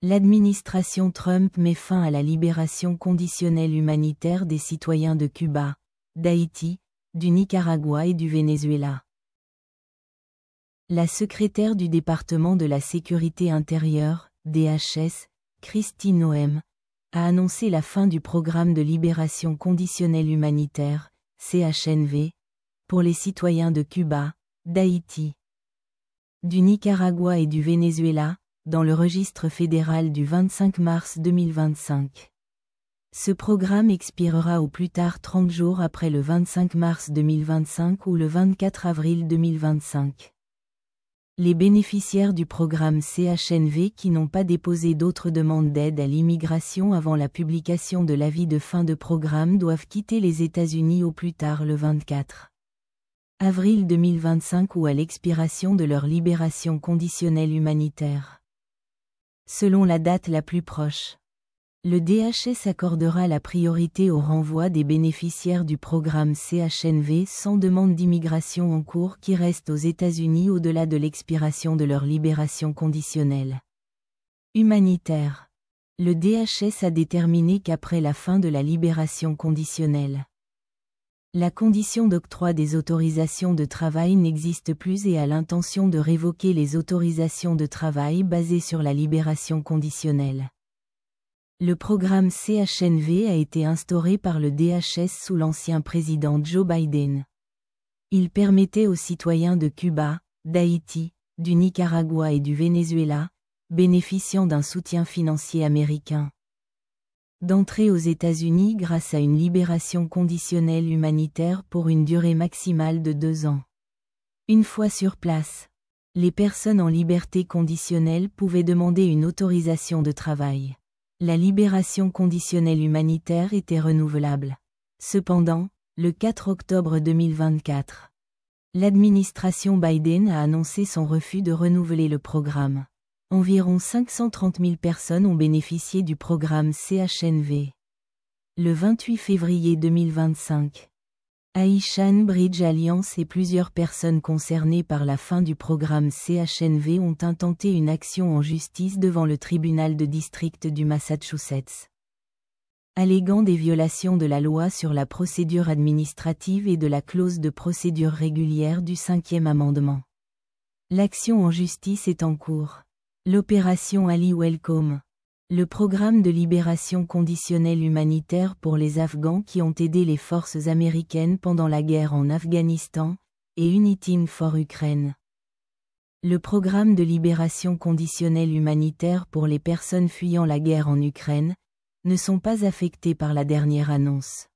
L'administration Trump met fin à la libération conditionnelle humanitaire des citoyens de Cuba, d'Haïti, du Nicaragua et du Venezuela. La secrétaire du département de la Sécurité intérieure, DHS, Kristi Noem, a annoncé la fin du programme de libération conditionnelle humanitaire, CHNV, pour les citoyens de Cuba, d'Haïti, du Nicaragua et du Venezuela, dans le registre fédéral du 25 mars 2025. Ce programme expirera au plus tard 30 jours après le 25 mars 2025 ou le 24 avril 2025. Les bénéficiaires du programme CHNV qui n'ont pas déposé d'autres demandes d'aide à l'immigration avant la publication de l'avis de fin de programme doivent quitter les États-Unis au plus tard le 24 avril 2025 ou à l'expiration de leur libération conditionnelle humanitaire. Selon la date la plus proche, le DHS accordera la priorité au renvoi des bénéficiaires du programme CHNV sans demande d'immigration en cours qui restent aux États-Unis au-delà de l'expiration de leur libération conditionnelle humanitaire. Le DHS a déterminé qu'après la fin de la libération conditionnelle, la condition d'octroi des autorisations de travail n'existe plus et a l'intention de révoquer les autorisations de travail basées sur la libération conditionnelle. Le programme CHNV a été instauré par le DHS sous l'ancien président Joe Biden. Il permettait aux citoyens de Cuba, d'Haïti, du Nicaragua et du Venezuela, bénéficiant d'un soutien financier américain, d'entrer aux États-Unis grâce à une libération conditionnelle humanitaire pour une durée maximale de 2 ans. Une fois sur place, les personnes en liberté conditionnelle pouvaient demander une autorisation de travail. La libération conditionnelle humanitaire était renouvelable. Cependant, le 4 octobre 2024, l'administration Biden a annoncé son refus de renouveler le programme. Environ 530 000 personnes ont bénéficié du programme CHNV. Le 28 février 2025, Haitian Bridge Alliance et plusieurs personnes concernées par la fin du programme CHNV ont intenté une action en justice devant le tribunal de district du Massachusetts, alléguant des violations de la loi sur la procédure administrative et de la clause de procédure régulière du 5e amendement. L'action en justice est en cours. L'opération Ali Welcome, le programme de libération conditionnelle humanitaire pour les Afghans qui ont aidé les forces américaines pendant la guerre en Afghanistan, et Uniting for Ukraine. Le programme de libération conditionnelle humanitaire pour les personnes fuyant la guerre en Ukraine, ne sont pas affectés par la dernière annonce.